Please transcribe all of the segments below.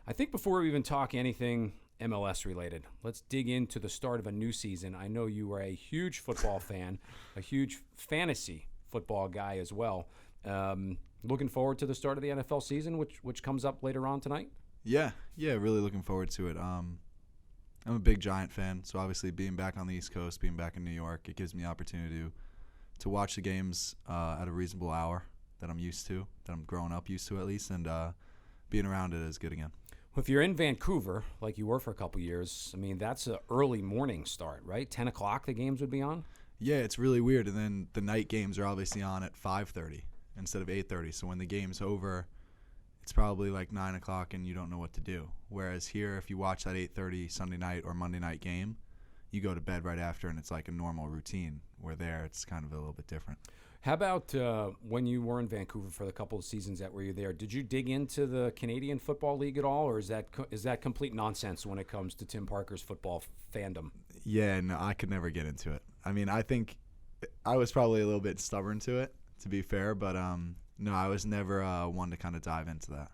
I think before we even talk anything MLS related, let's dig into the start of a new season. I know you are a huge football fan, a huge fantasy football guy as well. Looking forward to the start of the NFL season, which comes up later on tonight. Yeah, really looking forward to it. I'm a big Giant fan, so obviously being back on the East Coast, being back in New York, it gives me the opportunity to watch the games at a reasonable hour that I'm used to, that I'm growing up used to at least, and being around it is good again. Well, if you're in Vancouver, like you were for a couple years, I mean, that's an early morning start, right? 10 o'clock the games would be on? Yeah, it's really weird, and then the night games are obviously on at 5:30 instead of 8:30, so when the game's over, it's probably like 9 o'clock and you don't know what to do. Whereas here, if you watch that 8:30 Sunday night or Monday night game, you go to bed right after and it's like a normal routine. Where there, it's kind of a little bit different. How about when you were in Vancouver for the couple of seasons that were you there? Did you dig into the Canadian Football League at all, or is that complete nonsense when it comes to Tim Parker's football fandom? Yeah, no, I could never get into it. I mean, I think I was probably a little bit stubborn to it, to be fair, but no, I was never one to kind of dive into that.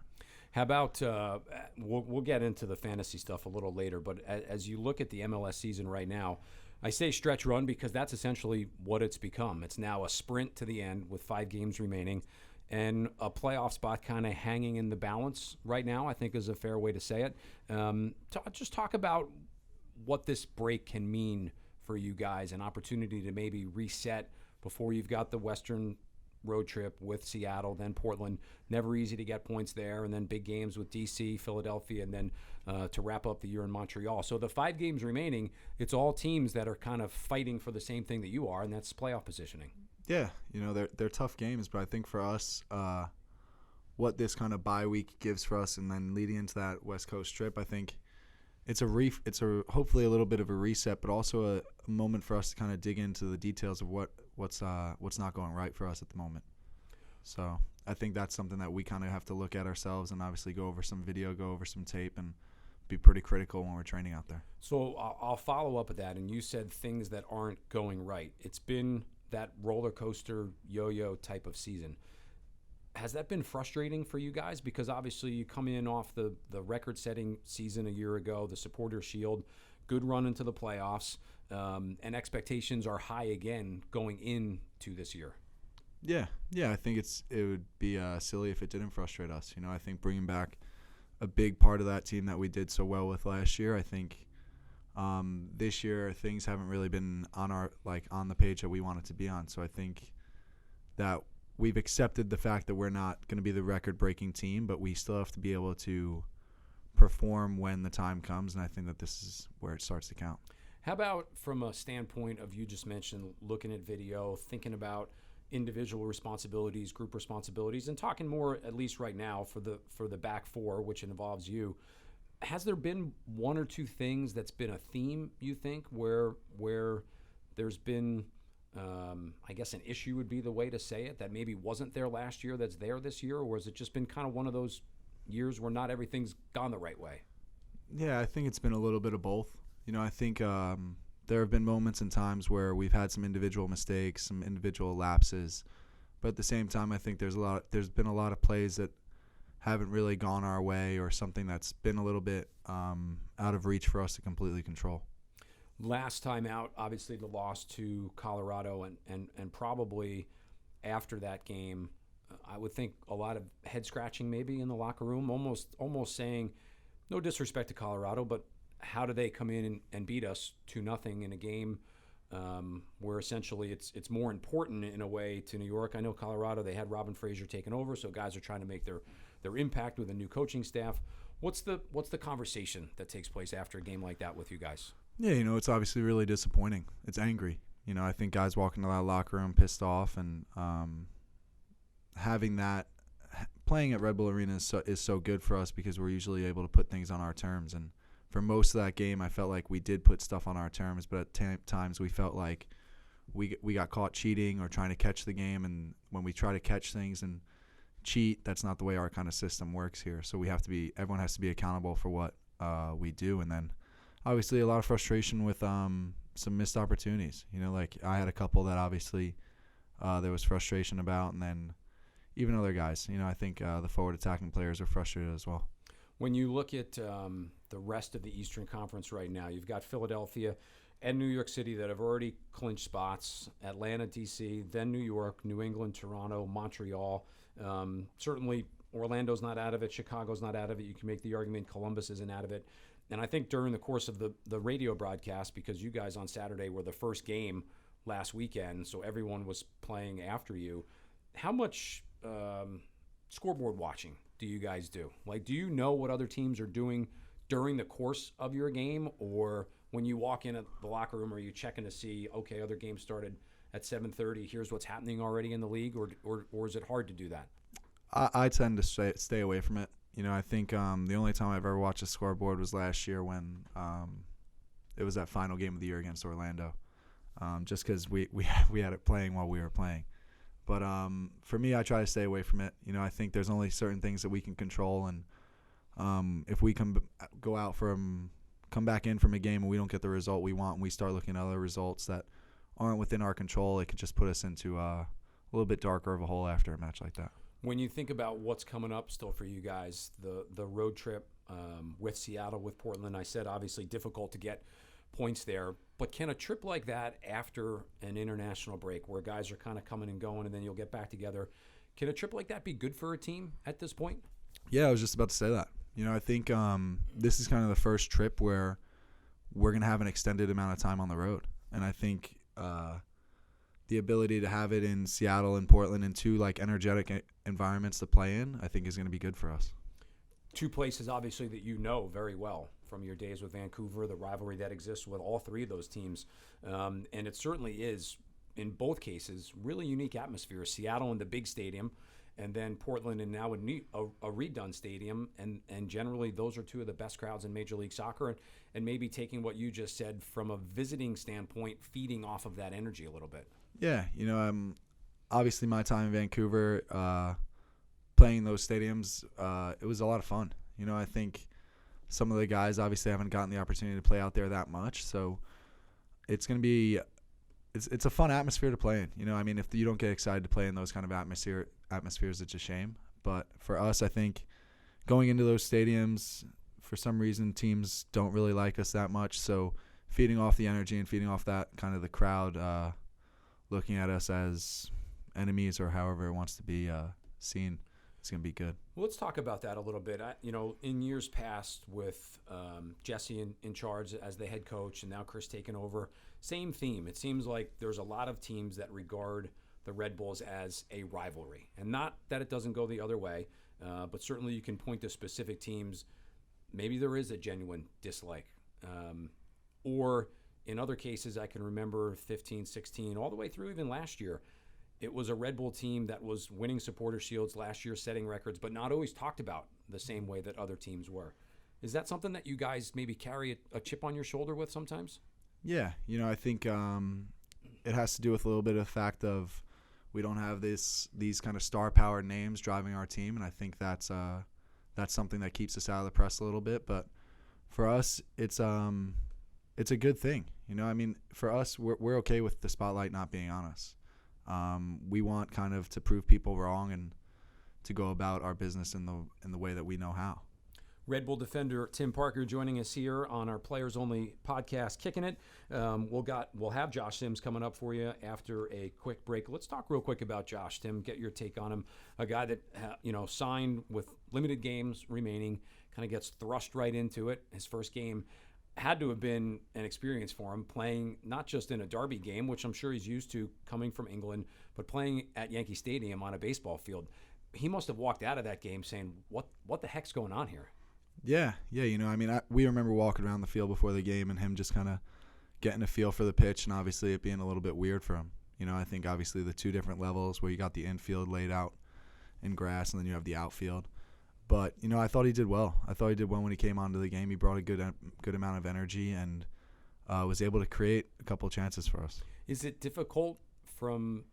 How about we'll get into the fantasy stuff a little later, but as you look at the MLS season right now, I say stretch run because that's essentially what it's become. It's now a sprint to the end with 5 games remaining, and a playoff spot kind of hanging in the balance right now, I think is a fair way to say it. Just talk about what this break can mean for you guys, an opportunity to maybe reset before you've got the Western road trip with Seattle, then Portland. Never easy to get points there, and then big games with DC, Philadelphia, and then to wrap up the year in Montreal. So the 5 games remaining, it's all teams that are kind of fighting for the same thing that you are, and that's playoff positioning. Yeah, they're tough games, but I think for us, what this kind of bye week gives for us, and then leading into that West Coast trip, I think it's a hopefully a little bit of a reset, but also a moment for us to kind of dig into the details of what's not going right for us at the moment. So I think that's something that we kind of have to look at ourselves and obviously go over some video, go over some tape, and be pretty critical when we're training out there. So I'll follow up with that. And you said things that aren't going right. It's been that roller coaster yo-yo type of season. Has that been frustrating for you guys? Because obviously you come in off the record-setting season a year ago, the Supporters' Shield, good run into the playoffs, and expectations are high again going into this year. Yeah, I think it would be silly if it didn't frustrate us. I think bringing back a big part of that team that we did so well with last year, I think this year things haven't really been on the page that we want it to be on. So I think that we've accepted the fact that we're not going to be the record-breaking team, but we still have to be able to perform when the time comes, and I think that this is where it starts to count. How about from a standpoint of, you just mentioned looking at video, thinking about individual responsibilities, group responsibilities, and talking more, at least right now, for the back four, which involves you. Has there been one or two things that's been a theme, you think, where there's been I guess an issue would be the way to say it, that maybe wasn't there last year that's there this year, or has it just been kind of one of those years where not everything's gone the right way? Yeah, I think it's been a little bit of both. I think there have been moments and times where we've had some individual mistakes, some individual lapses, but at the same time, I think there's been a lot of plays that haven't really gone our way, or something that's been a little bit out of reach for us to completely control. Last time out, obviously the loss to Colorado, and probably after that game, I would think a lot of head scratching maybe in the locker room, almost saying, no disrespect to Colorado, but how do they come in and beat us 2-0 in a game where essentially it's more important in a way to New York? I know Colorado, they had Robin Fraser taken over, so guys are trying to make their impact with a new coaching staff. What's the conversation that takes place after a game like that with you guys? Yeah, it's obviously really disappointing. It's angry. I think guys walk into that locker room pissed off, and having that, playing at Red Bull Arena is so good for us because we're usually able to put things on our terms. And for most of that game, I felt like we did put stuff on our terms, but at times we felt like we got caught cheating or trying to catch the game. And when we try to catch things and cheat, that's not the way our kind of system works here. So everyone has to be accountable for what we do. And then obviously a lot of frustration with some missed opportunities. Like I had a couple that obviously there was frustration about, and then even other guys. I think the forward attacking players are frustrated as well. When you look at the rest of the Eastern Conference right now, you've got Philadelphia and New York City that have already clinched spots. Atlanta, D.C., then New York, New England, Toronto, Montreal. Certainly Orlando's not out of it. Chicago's not out of it. You can make the argument Columbus isn't out of it. And I think during the course of the radio broadcast, because you guys on Saturday were the first game last weekend, so everyone was playing after you, how much scoreboard watching do you guys do? Like, do you know what other teams are doing during the course of your game, or when you walk in at the locker room, are you checking to see, okay, other games started at 7:30, here's what's happening already in the league, or is it hard to do that? I tend to stay away from it. I think the only time I've ever watched a scoreboard was last year when it was that final game of the year against Orlando, just because we had it playing while we were playing. But for me, I try to stay away from it. I think there's only certain things that we can control, and if we come back in from a game and we don't get the result we want, and we start looking at other results that aren't within our control, it could just put us into a little bit darker of a hole after a match like that. When you think about what's coming up still for you guys, the road trip with Seattle, with Portland, I said obviously difficult to get points there, but can a trip like that after an international break where guys are kind of coming and going and then you'll get back together, can a trip like that be good for a team at this point? Yeah, I was just about to say that. I think this is kind of the first trip where we're going to have an extended amount of time on the road. And I think the ability to have it in Seattle and Portland in two energetic environments to play in, I think is going to be good for us. Two places, obviously, that you know very well from your days with Vancouver, the rivalry that exists with all three of those teams. And it certainly is, in both cases, really unique atmosphere. Seattle in the big stadium, and then Portland and now a redone stadium. And generally, those are two of the best crowds in Major League Soccer. And maybe taking what you just said from a visiting standpoint, feeding off of that energy a little bit. Yeah, obviously my time in Vancouver, playing those stadiums, it was a lot of fun. I think some of the guys obviously haven't gotten the opportunity to play out there that much, so it's going to be it's a fun atmosphere to play in. If you don't get excited to play in those kind of atmospheres, it's a shame. But for us, I think going into those stadiums, for some reason, teams don't really like us that much, so feeding off the energy and feeding off that kind of the crowd looking at us as enemies or however it wants to be seen, it's going to be good. Well, let's talk about that a little bit. In years past with Jesse in charge as the head coach and now Chris taking over, same theme. It seems like there's a lot of teams that regard the Red Bulls as a rivalry. And not that it doesn't go the other way, but certainly you can point to specific teams. Maybe there is a genuine dislike. Or in other cases, I can remember 15, 16, all the way through even last year, it was a Red Bull team that was winning supporter shields last year, setting records, but not always talked about the same way that other teams were. Is that something that you guys maybe carry a chip on your shoulder with sometimes? Yeah, I think it has to do with a little bit of the fact of we don't have these kind of star-powered names driving our team, and I think that's something that keeps us out of the press a little bit. But for us, it's a good thing. For us, we're okay with the spotlight not being on us. We want kind of to prove people wrong and to go about our business in the way that we know how. Red Bull defender Tim Parker joining us here on our Players Only podcast, Kicking It. We'll have Josh Sims coming up for you after a quick break. Let's talk real quick about Josh. Tim, get your take on him. A guy that signed with limited games remaining, kind of gets thrust right into it. His first game had to have been an experience for him, playing not just in a derby game, which I'm sure he's used to coming from England, but playing at Yankee Stadium on a baseball field. He must have walked out of that game saying, what the heck's going on here? Yeah. We remember walking around the field before the game and him just kind of getting a feel for the pitch, and obviously it being a little bit weird for him. I think obviously the two different levels where you got the infield laid out in grass and then you have the outfield. But, I thought he did well. I thought he did well when he came onto the game. He brought a good amount of energy and was able to create a couple of chances for us. Is it difficult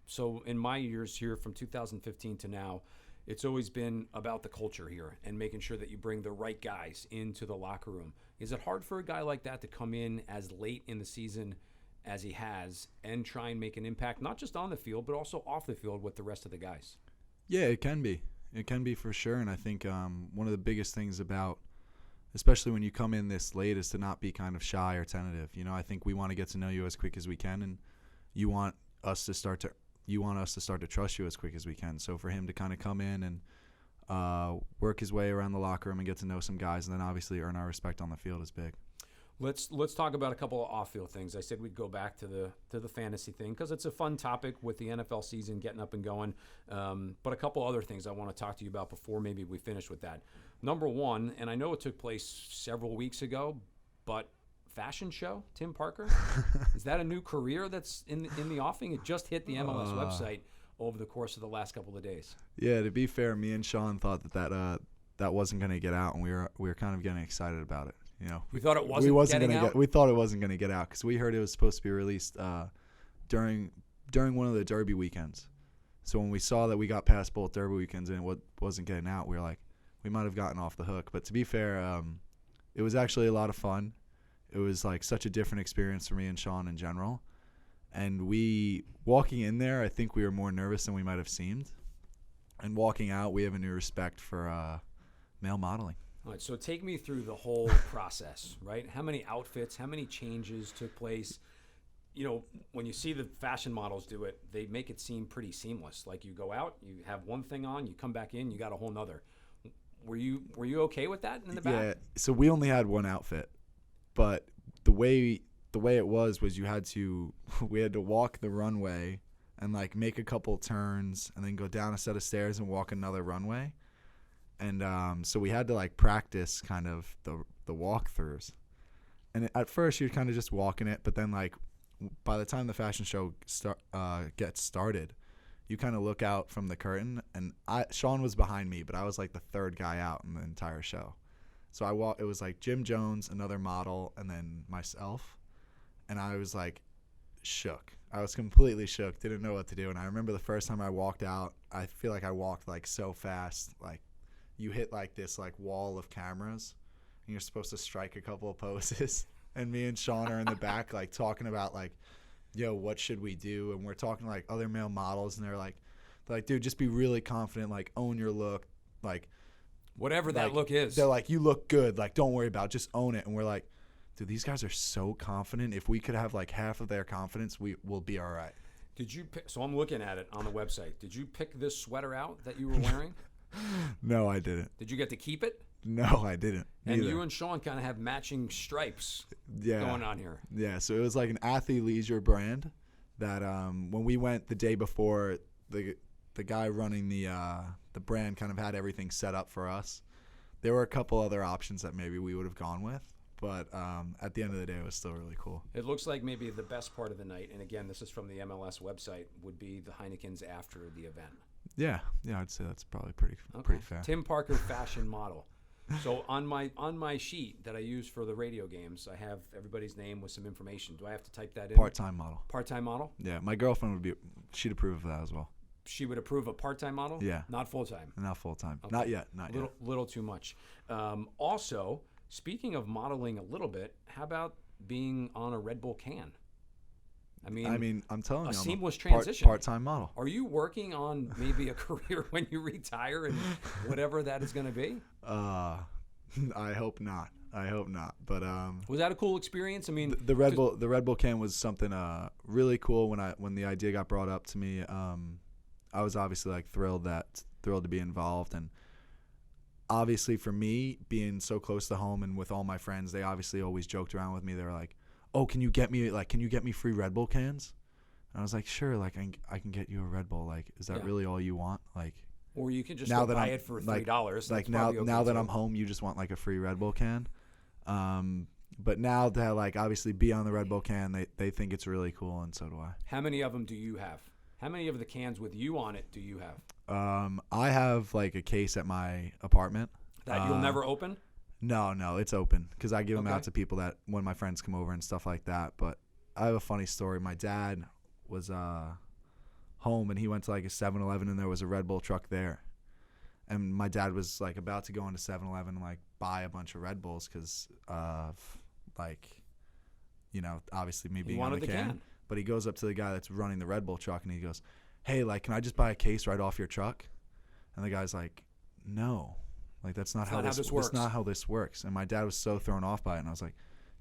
so in my years here from 2015 to now, it's always been about the culture here and making sure that you bring the right guys into the locker room. Is it hard for a guy like that to come in as late in the season as he has and try and make an impact, not just on the field, but also off the field with the rest of the guys? Yeah, it can be. It can be for sure, and I think one of the biggest things about especially when you come in this late, is to not be kind of shy or tentative. You know, I think we want to get to know you as quick as we can, and you want us to start to trust you as quick as we can. So for him to kind of come in and work his way around the locker room and get to know some guys, and then obviously earn our respect on the field is big. Let's talk about a couple of off-field things. I said we'd go back to the fantasy thing because it's a fun topic with the NFL season getting up and going. But a couple other things I want to talk to you about before maybe we finish with that. Number one, and I know it took place several weeks ago, but fashion show, Tim Parker, is that a new career that's in the offing? It just hit the MLS website over the course of the last couple of days. Yeah, to be fair, me and Sean thought that wasn't going to get out, and we were kind of getting excited about it. You know, we thought it wasn't getting out. We thought it wasn't going to get out because we heard it was supposed to be released during one of the Derby weekends. So when we saw that we got past both Derby weekends and it wasn't getting out, we were like, we might have gotten off the hook. But to be fair, it was actually a lot of fun. It was like such a different experience for me and Sean in general. And we walking in there, I think we were more nervous than we might have seemed. And walking out, we have a new respect for male modeling. All right, so take me through the whole process, right? How many outfits, how many changes took place? You know, when you see the fashion models do it, they make it seem pretty seamless. Like you go out, you have one thing on, you come back in, you got a whole nother. Were you okay with that in the back? Yeah, so we only had one outfit, but the way it was we had to walk the runway and like make a couple turns and then go down a set of stairs and walk another runway. And so we had to like practice kind of the walkthroughs. And at first you're kind of just walking it, but then like by the time the fashion show gets started, you kind of look out from the curtain, and Sean was behind me, but I was like the third guy out in the entire show. So it was like Jim Jones, another model, and then myself. And I was like shook. I was completely shook, didn't know what to do. And I remember the first time I walked out, I feel like I walked like so fast, like you hit like this like wall of cameras and you're supposed to strike a couple of poses. And me and Sean are in the back like talking about like, yo, what should we do? And we're talking to like other male models, and they're like, dude, just be really confident, like own your look, like whatever that look is. They're like, you look good, like don't worry about it, just own it. And we're like, dude, these guys are so confident. If we could have like half of their confidence, we'll be all right. Did you pick, so I'm looking at it on the website. Did you pick this sweater out that you were wearing? No, I didn't. Did you get to keep it? No, I didn't. And you and Sean kind of have matching stripes going on here. Yeah, so it was like an athleisure brand that when we went the day before, the guy running the brand kind of had everything set up for us. There were a couple other options that maybe we would have gone with, but at the end of the day, it was still really cool. It looks like maybe the best part of the night, and again, this is from the MLS website, would be the Heinekens after the event. Yeah, I'd say that's probably pretty fair. Tim Parker, fashion model. So on my sheet that I use for the radio games, I have everybody's name with some information. Do I have to type that in? Part-time model. Part-time model? Yeah, my girlfriend she'd approve of that as well. She would approve a part-time model? Yeah. Not full-time? Not full-time. Okay. Not yet. Little too much. Also, speaking of modeling a little bit, how about being on a Red Bull can? I mean, I'm telling you, seamless transition. Part-time model. Are you working on maybe a career when you retire and whatever that is going to be? I hope not. But was that a cool experience? I mean, the Red Bull can was something really cool. When the idea got brought up to me, I was obviously like thrilled to be involved. And obviously for me, being so close to home and with all my friends, they obviously always joked around with me. They were like, oh, can you get me free Red Bull cans? And I was like, sure, like I can get you a Red Bull. Like, is that really all you want? Like, or you can just buy it for $3. Like now that I'm home, you just want like a free Red Bull can. But now to like obviously be on the Red Bull can, they think it's really cool, and so do I. How many of them do you have? How many of the cans with you on it do you have? I have like a case at my apartment. That you'll never open? No, it's open because I give them out to people that when my friends come over and stuff like that. But I have a funny story. My dad was home and he went to like a 7-Eleven and there was a Red Bull truck there. And my dad was like about to go into 7-Eleven and like buy a bunch of Red Bulls because like, you know, obviously me being on the can. But he goes up to the guy that's running the Red Bull truck and he goes, hey, like, can I just buy a case right off your truck? And the guy's like, no, Like that's not It's how not how this this That's works. not how this works. And my dad was so thrown off by it, and I was like,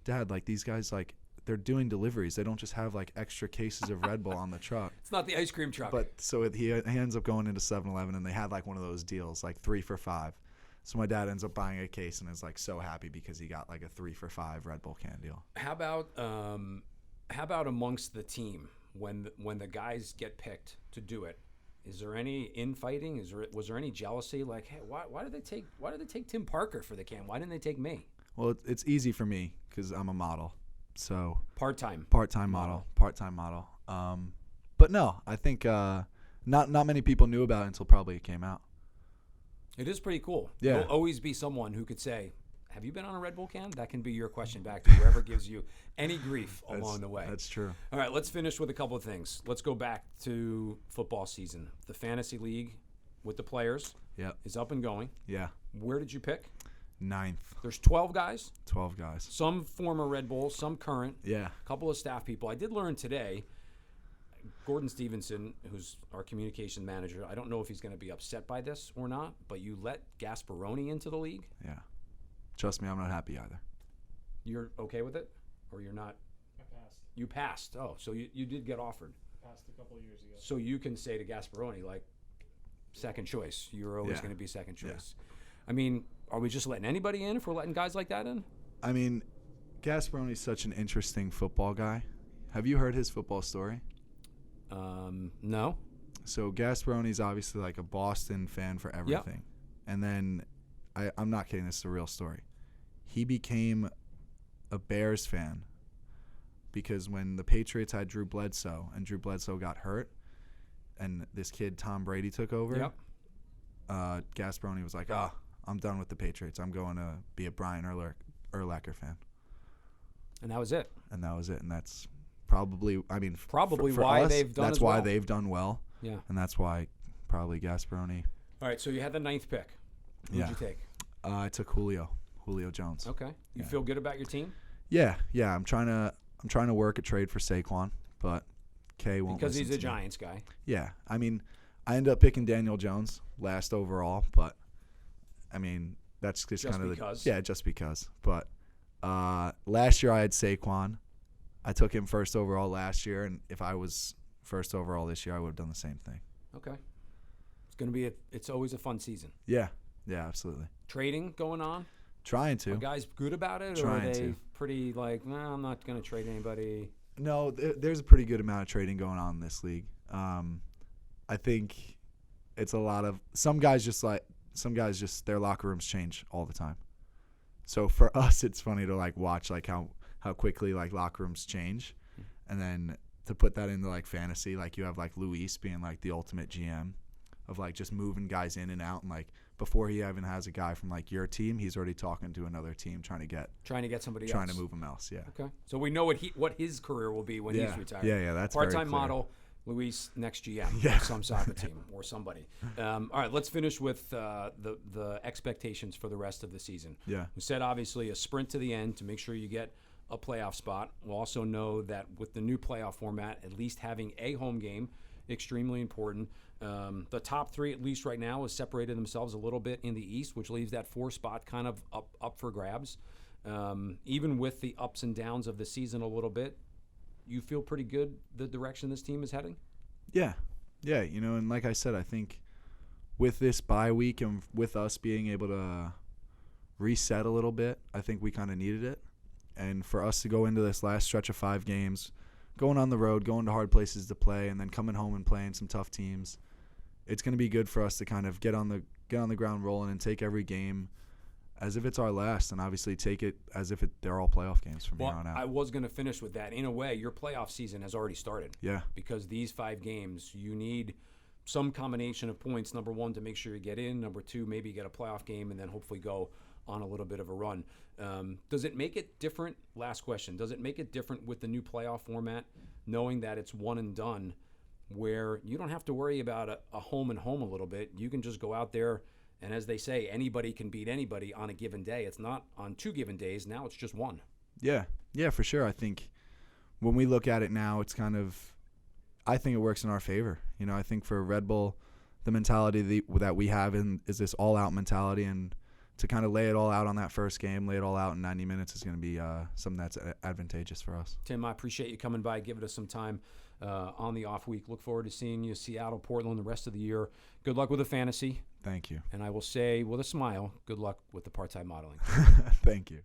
Dad, like these guys, like they're doing deliveries. They don't just have like extra cases of Red Bull on the truck. It's not the ice cream truck. But so he ends up going into 7-Eleven, and they had like one of those deals, like 3 for $5. So my dad ends up buying a case and is like so happy because he got like a 3 for $5 Red Bull can deal. How about amongst the team when the guys get picked to do it? Is there any infighting? Was there any jealousy? Like, hey, why did they take Tim Parker for the can? Why didn't they take me? Well, it's easy for me because I'm a model, so Part-time model. But no, I think not many people knew about it until probably it came out. It is pretty cool. Yeah. There'll always be someone who could say, have you been on a Red Bull can? That can be your question back to whoever gives you any grief along the way. That's true. All right, let's finish with a couple of things. Let's go back to football season. The fantasy league with the players is up and going. Yeah. Where did you pick? 9th. There's 12 guys. 12 guys. Some former Red Bull, some current. Yeah. A couple of staff people. I did learn today, Gordon Stevenson, who's our communication manager, I don't know if he's going to be upset by this or not, but you let Gasparoni into the league? Yeah. Trust me, I'm not happy either. You're okay with it? Or you're not? I passed. You passed. Oh, so you did get offered. Passed a couple of years ago. So you can say to Gasparoni, like, second choice. You're always Yeah. going to be second choice. I mean, are we just letting anybody in if we're letting guys like that in? I mean, Gasparoni's such an interesting football guy. Have you heard his football story? No. So Gasparoni's obviously like a Boston fan for everything. And then, I'm not kidding, this is a real story. He became a Bears fan because when the Patriots had Drew Bledsoe and Drew Bledsoe got hurt and this kid Tom Brady took over, Gasparoni was like, I'm done with the Patriots. I'm going to be a Brian Urlacher fan. And that was it. And that was it. And that's probably, I mean, Probably for why us, they've done that's as why well. they've done well. Yeah. And that's why probably Gasparoni. All right, so you had the 9th pick. Who'd you take? I took Julio Jones. Okay. You feel good about your team? Yeah. I'm trying to work a trade for Saquon, but K won't Because listen he's a to me. Giants guy. Yeah. I mean, I ended up picking Daniel Jones last overall, but I mean, that's just kind of because? just because. But last year I had Saquon. I took him first overall last year, and if I was first overall this year, I would have done the same thing. Okay. It's going to be it's always a fun season. Yeah, absolutely. Trading going on? Trying to. Are guys good about it, or Trying are they to. pretty like, nah, I'm not going to trade anybody? No, there's a pretty good amount of trading going on in this league. I think it's a lot of some guys just their locker rooms change all the time. So for us, it's funny to like watch like how quickly like locker rooms change, and then to put that into like fantasy, like you have like Luis being like the ultimate GM of like just moving guys in and out, and like before he even has a guy from like your team, he's already talking to another team trying to get somebody else. trying to move him else. Yeah. Okay. So we know what his career will be when he's retired. Yeah. That's very part-time clear. model. Luis next GM Yeah. for some soccer team or somebody. All right, let's finish with the expectations for the rest of the season. Yeah. We said obviously a sprint to the end to make sure you get a playoff spot. We'll also know that with the new playoff format, at least having a home game, extremely important. The top 3, at least right now, has separated themselves a little bit in the East, which leaves that 4 spot kind of up for grabs. Even with the ups and downs of the season a little bit, you feel pretty good the direction this team is heading? Yeah. And like I said, I think with this bye week and with us being able to reset a little bit, I think we kind of needed it. And for us to go into this last stretch of 5 games, going on the road, going to hard places to play, and then coming home and playing some tough teams, it's going to be good for us to kind of get on the ground rolling and take every game as if it's our last, and obviously take it as if they're all playoff games from here on out. I was going to finish with that. In a way, your playoff season has already started. Yeah. Because these 5 games, you need some combination of points. Number 1, to make sure you get in. Number 2, maybe get a playoff game, and then hopefully go on a little bit of a run. Does it make it different? Last question. Does it make it different with the new playoff format, knowing that it's one and done, where you don't have to worry about a home and home a little bit? You can just go out there, and as they say, anybody can beat anybody on a given day. It's not on 2 given days. Now it's just 1. Yeah, for sure. I think when we look at it now, it's kind of, I think it works in our favor. I think for Red Bull, the mentality that we have is this all-out mentality, and to kind of lay it all out on that first game, lay it all out in 90 minutes is going to be something that's advantageous for us. Tim, I appreciate you coming by, giving us some time on the off week. Look forward to seeing you, Seattle, Portland, the rest of the year. Good luck with the fantasy. Thank you. And I will say with a smile, good luck with the part-time modeling. Thank you.